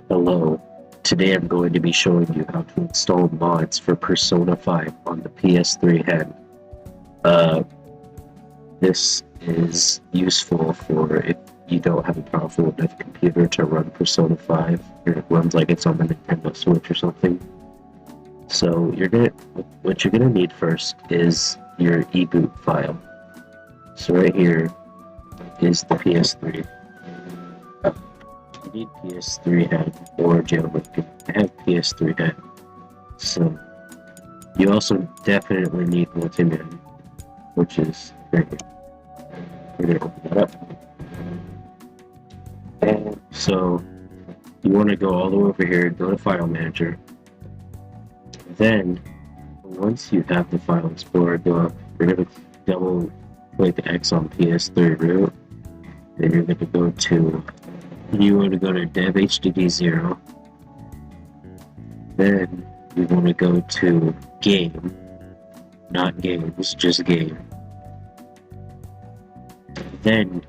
Hello, today I'm going to be showing you how to install mods for Persona 5 on the PS3 HEN. This is useful for if you don't have a powerful enough computer to run Persona 5, or it runs like it's on the Nintendo Switch or something. So what you're gonna need first is your EBOOT file. So right here is the PS3. You need PS3 HEN or jailbreak. I have PS3 HEN. So you also definitely need Multimedia, which is right here. We're gonna open that up. And so you want to go all the way over here, go to File Manager. Then once you have the File Explorer, we're gonna double click X on PS3 root. Then you're gonna go to dev HDD0. Then you want to go to game, not games, just game. Then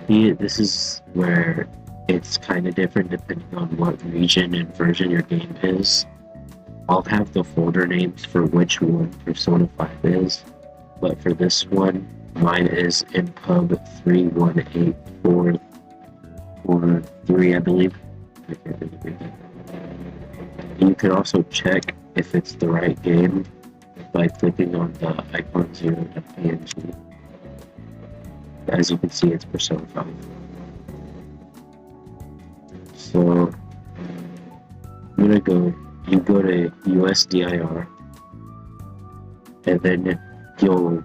this is where it's kind of different depending on what region and version your game is. I'll have the folder names for which one Persona 5 is, but for this one, mine is in pub 31843, I believe. I can't really read that. You can also check if it's the right game by clicking on the icon 0.png. As you can see, it's Persona 5. So you go to USDIR, and then you'll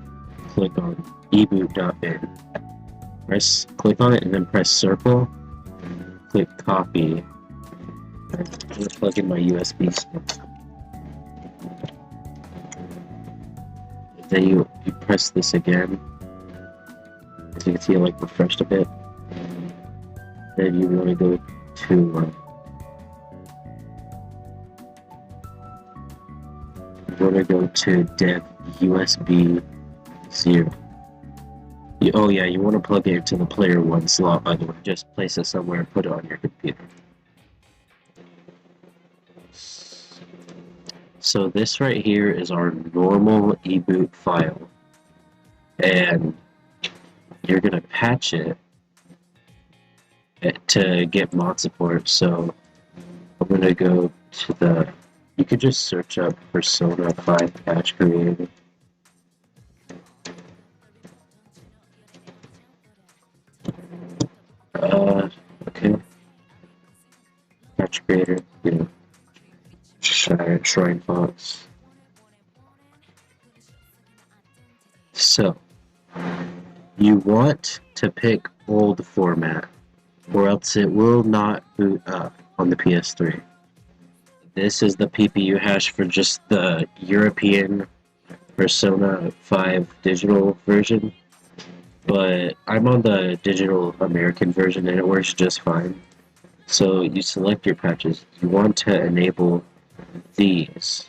click on eboot.bin. Click on it and then press circle, click copy. I'm gonna plug in my USB stick. Then you press this again. As you can see, it refreshed a bit. Then you want to go to dev USB 0. Oh yeah, you want to plug it into the player 1 slot, by the way. Just place it somewhere and put it on your computer. So this right here is our normal EBOOT file, and you're gonna patch it to get mod support. So I'm gonna go to you could just search up Persona 5 patch creator. Okay. Patch creator, Shrine fonts. So you want to pick old format, or else it will not boot up on the PS3. This is the PPU hash for just the European Persona 5 digital version, but I'm on the digital American version and it works just fine. So you select your patches. You want to enable these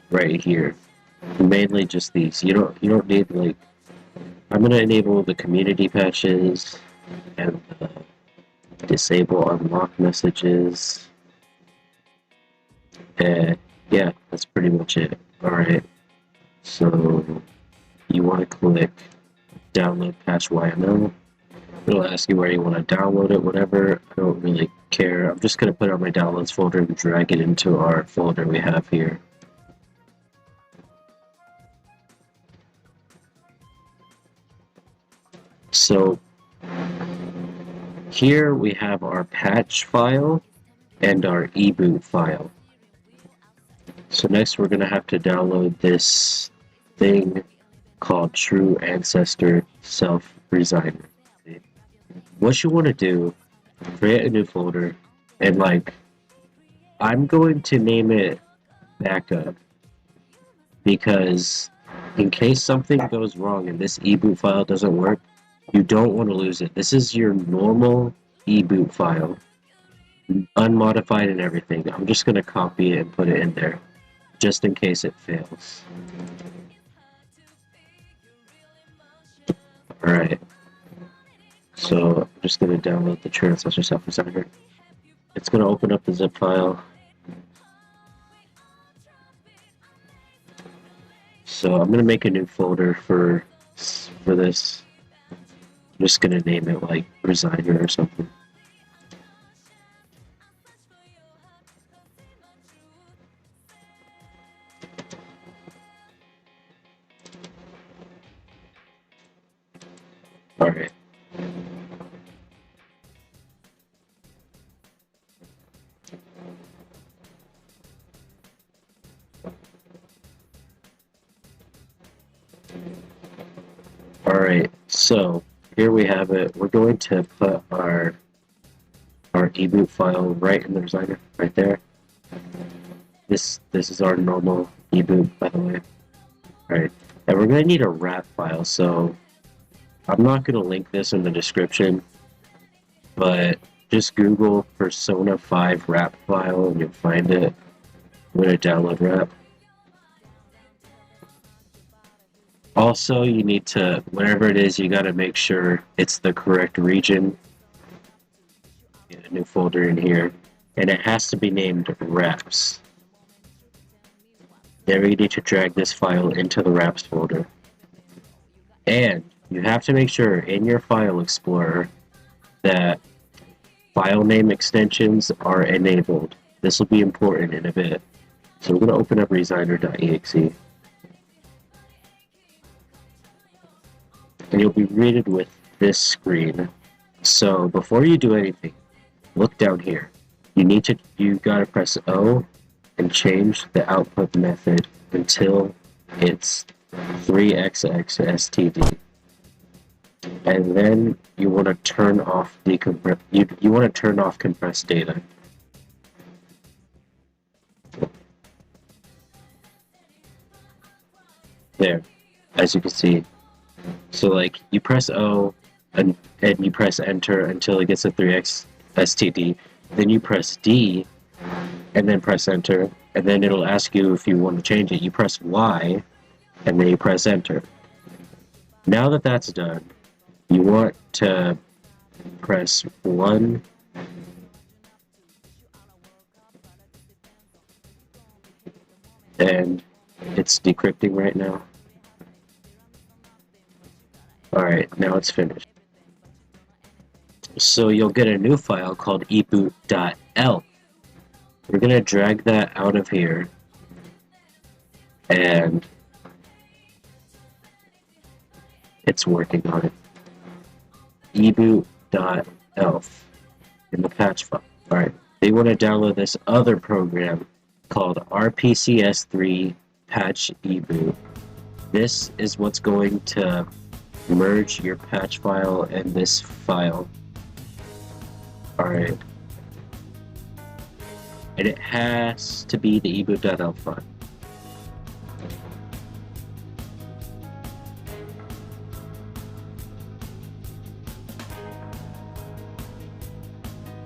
right here. Mainly just these. You don't need I'm gonna enable the community patches and disable unlock messages. Yeah, that's pretty much it. Alright, so you want to click download patch YML. It'll ask you where you want to download it, whatever. I don't really care. I'm just going to put it on my downloads folder and drag it into our folder we have here. So here we have our patch file and our EBOOT file. So next we're going to have to download this thing called Trueancestor Resigner. What you want to do, create a new folder, and I'm going to name it backup, because in case something goes wrong and this EBOOT file doesn't work, you don't want to lose it. This is your normal EBOOT file, unmodified and everything. I'm just going to copy it and put it in there, just in case it fails. Alright, so I'm just going to download the Trueancestor Resigner. it's going to open up the zip file. So I'm going to make a new folder for this. I'm just going to name it like Resigner or something. Alright. Alright, so here we have it. We're going to put our EBOOT file right in the Resigner, right there. This is our normal EBOOT, by the way. Alright, and we're going to need a wrap file, so I'm not going to link this in the description, but just Google Persona 5 wrap file and you'll find it. I'm going to download wrap. Also, you need to, whatever it is, you got to make sure it's the correct region. Get a new folder in here, and it has to be named wraps. Then we need to drag this file into the wraps folder. And you have to make sure in your file explorer that file name extensions are enabled. This will be important in a bit. So we're going to open up resigner.exe. And you'll be greeted with this screen. So before you do anything, look down here. You gotta press O and change the output method until it's 3xxstd. And then you want to turn off you want to turn off compressed data. There, as you can see. So like you press O and you press enter until it gets a 3xstd. Then you press D and then press enter, and then it'll ask you if you want to change it. You press Y and then you press enter. Now that that's done, you want to press 1 and it's decrypting right now. Alright, now it's finished. So you'll get a new file called eboot.elf. We're going to drag that out of here and it's working on it. eboot.elf in the patch file. Alright, they want to download this other program called RPCS3 patch eboot. This is what's going to merge your patch file and this file. Alright. And it has to be the eboot.elf file.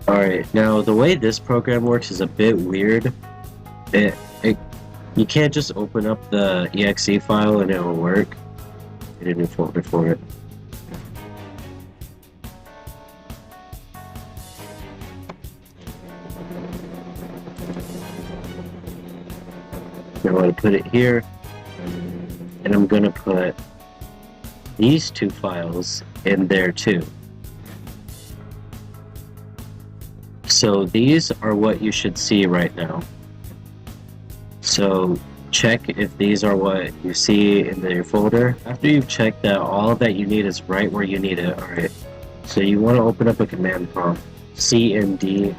Alright, now the way this program works is a bit weird. You can't just open up the exe file and it'll work. Get a new folder for it. I'm going to put it here, and I'm going to put these two files in there too. So these are what you should see right now. So check if these are what you see in your folder. After you've checked that all that you need is right where you need it, alright. So you want to open up a command prompt, cmd.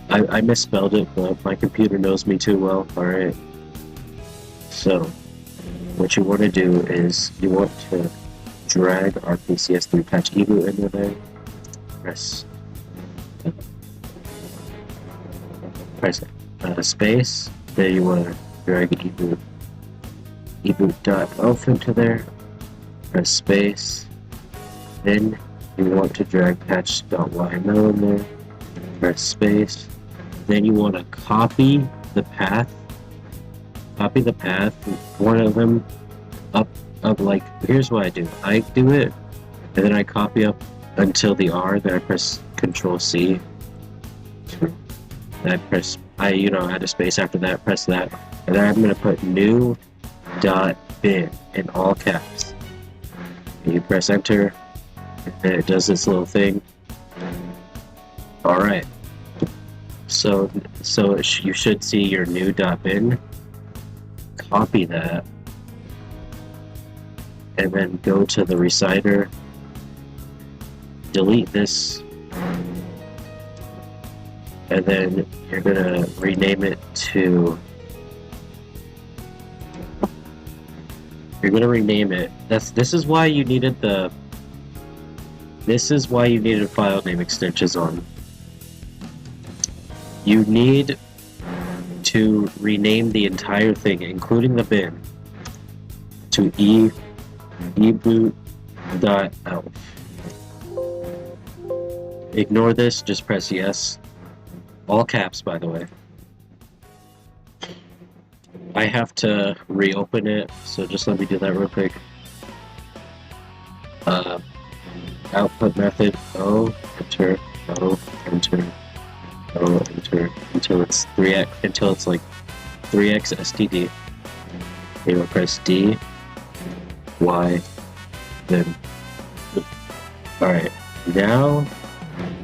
I misspelled it, but my computer knows me too well, alright. So what you want to do is you want to drag our PCS3 patch eboot into there. Press space. Then you want to drag eboot.elf into there. Press space. Then you want to drag patch.yml in there. Press space. Then you want to copy the path. Copy the path. One of them up like here's what I do. I do it, and then I copy up until the R, then I press Control C. Then I add a space after that, press that, and then I'm gonna put new dot bin in all caps. And you press enter, and it does this little thing. All right. So you should see your new dot bin. Copy that, and then go to the Resigner. Delete this, and then you're gonna rename it to. You're gonna rename it. This is why you needed the. This is why you needed file name extensions on. You need to rename the entire thing, including the bin, to EBOOT.elf. Ignore this, just press yes. All caps, by the way. I have to reopen it, so just let me do that real quick. Output method, O, enter, O, enter, O, enter, until it's 3x, until it's like 3x STD. You will press D, Y, then. Alright, now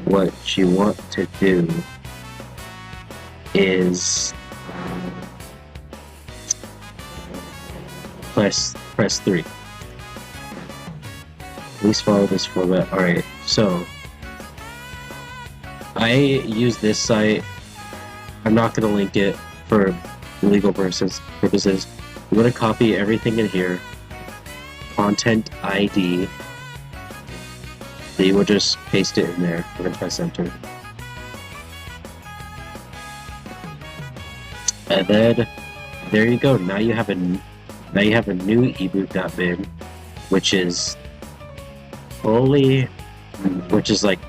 what you want to do is press 3. Please follow this format. Alright, so I use this site. I'm not going to link it for legal purposes. I'm going to copy everything in here. Content ID. So you will just paste it in there. We're going to press enter. And then there you go. Now you have a new eboot.bin, which is like,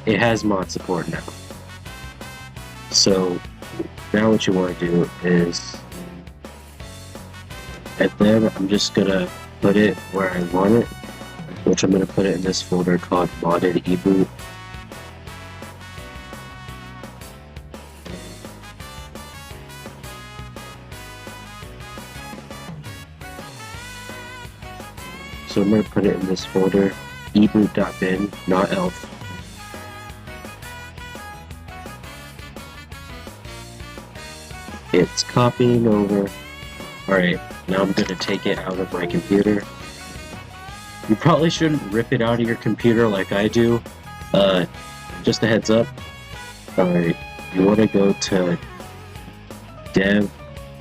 it has mod support now. So now what you want to do is, and then I'm just gonna put it where I want it, which I'm gonna put it in this folder called modded eboot. So I'm going to put it in this folder, eboot.bin, not elf. It's copying over. Alright, now I'm going to take it out of my computer. You probably shouldn't rip it out of your computer like I do. Just a heads up. Alright, you want to go to dev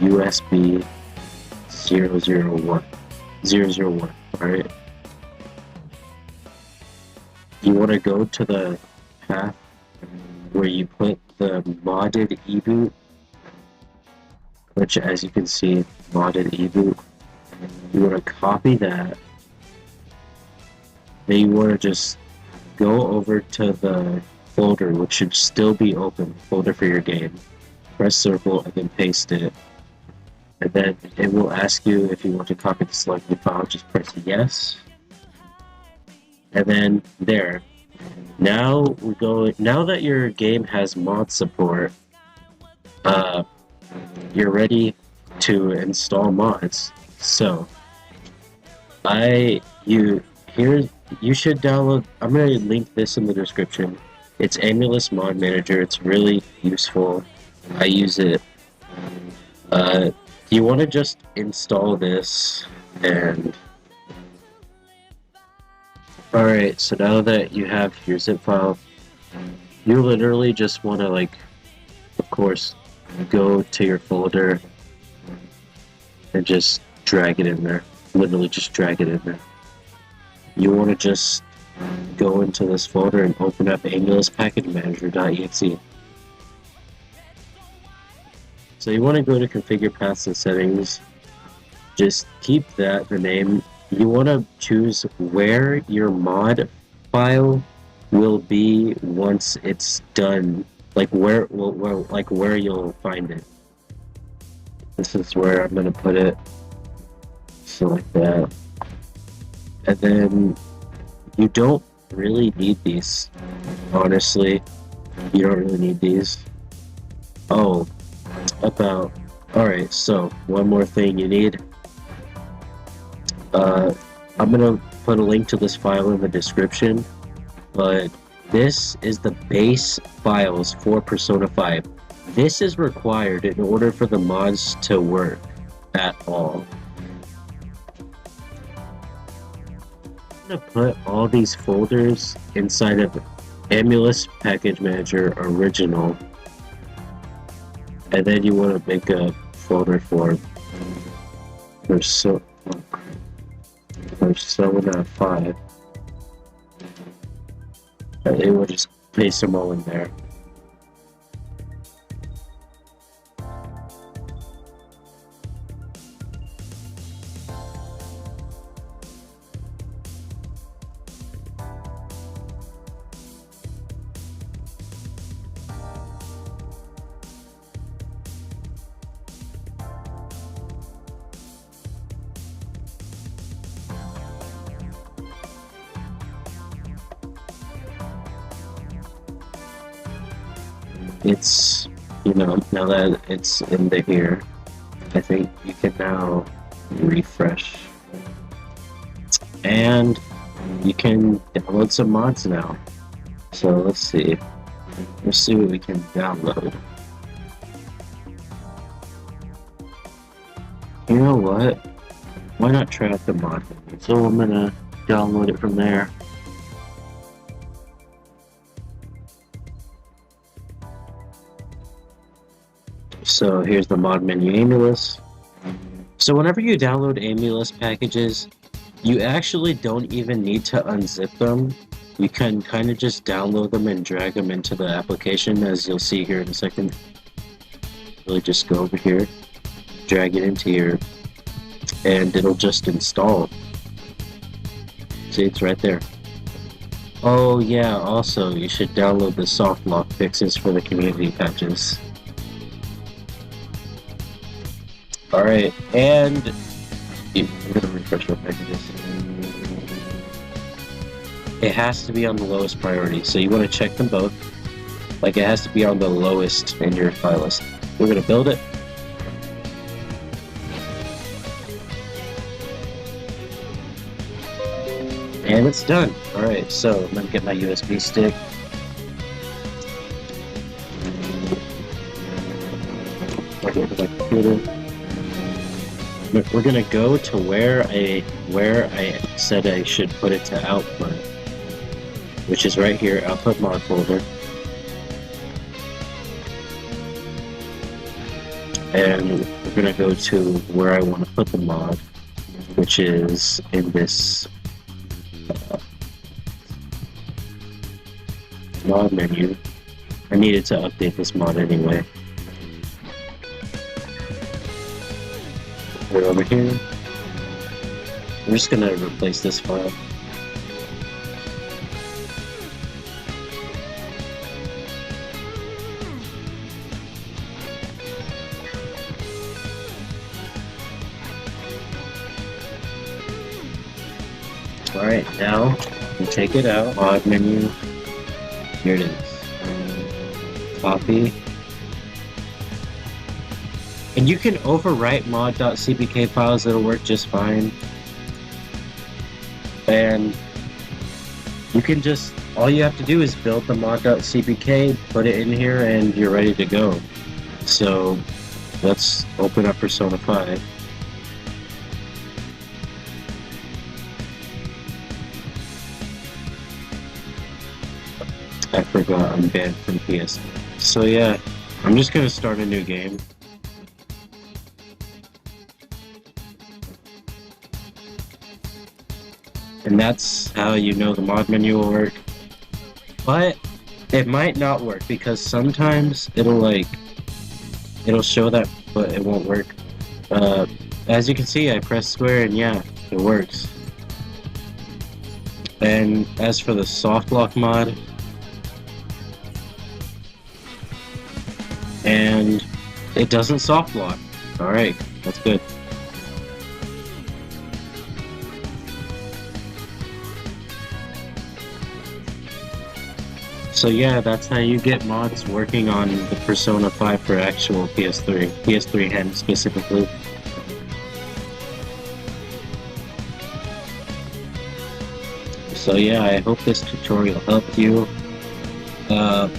USB 001. Alright. You want to go to the path where you put the modded eboot, which, as you can see, modded eboot. You want to copy that. Then you want to just go over to the folder, which should still be open, folder for your game. Press circle and then paste it. And then it will ask you if you want to copy the selected file. Just press yes. And then there. Now that your game has mod support, you're ready to install mods. So you should download. I'm gonna link this in the description. It's Aemulus Mod Manager. It's really useful. I use it. You want to just install this, and alright, so now that you have your zip file, you literally just want to, like, of course, go to your folder and just drag it in there. Literally just drag it in there. You want to just go into this folder and open up Aemulus Package Manager.exe. So you want to go to configure paths and settings. Just keep that the name. You want to choose where your mod file will be once it's done, like where you'll find it. This is where I'm going to put it. Select that. And then you don't really need these. Honestly, you don't really need these. Oh, alright, so one more thing you need. I'm gonna put a link to this file in the description, but this is the base files for Persona 5. This is required in order for the mods to work at all. I'm gonna put all these folders inside of Aemulus Package Manager Original, and then you want to make a folder for Persona 5. And it will just paste them all in there. It's, now that it's into here, I think you can now refresh. And you can download some mods now. So let's see. Let's see what we can download. You know what? Why not try out the mod menu? So I'm gonna download it from there. So here's the mod menu Amulus. So whenever you download Amulus packages, you actually don't even need to unzip them. You can kind of just download them and drag them into the application, as you'll see here in a second. Really just go over here, drag it into here, and it'll just install. See, it's right there. Oh yeah, also you should download the Softlock fixes for the community patches. Alright, and I'm gonna refresh my packages. It has to be on the lowest priority, so you want to check them both. Like, it has to be on the lowest in your file list. We're gonna build it. And it's done. Alright, so I'm gonna get my USB stick. Plug it into my computer. We're gonna go to where I said I should put it to output, which is right here, output mod folder. And we're gonna go to where I want to put the mod, which is in this mod menu. I needed to update this mod anyway. Put it over here. I'm just gonna replace this file. Alright, now you take it out, mod menu, here it is. Copy. And you can overwrite mod.cpk files, it'll work just fine. And you can just, all you have to do is build the mod.cpk, put it in here, and you're ready to go. So let's open up Persona 5. I forgot I'm banned from PS3. So yeah, I'm just gonna start a new game. And that's how you know the mod menu will work. But it might not work because sometimes it'll show that, but it won't work. As you can see, I press square and yeah, it works. And as for the Softlock mod, and it doesn't soft lock. Alright, that's good. So yeah, that's how you get mods working on the Persona 5 for actual PS3, PS3 HEN specifically. So yeah, I hope this tutorial helped you. A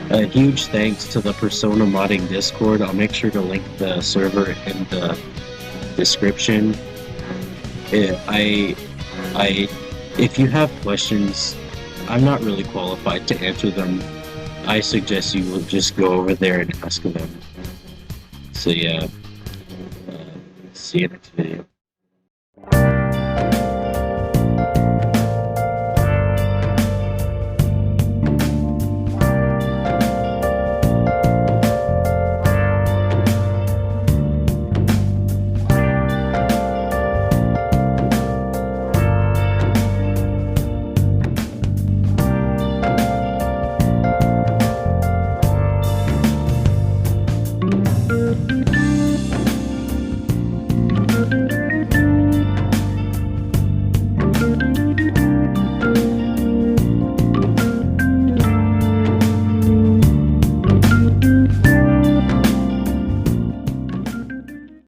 huge thanks to the Persona Modding Discord. I'll make sure to link the server in the description. If you have questions, I'm not really qualified to answer them. I suggest you will just go over there and ask them. So yeah, see you next video.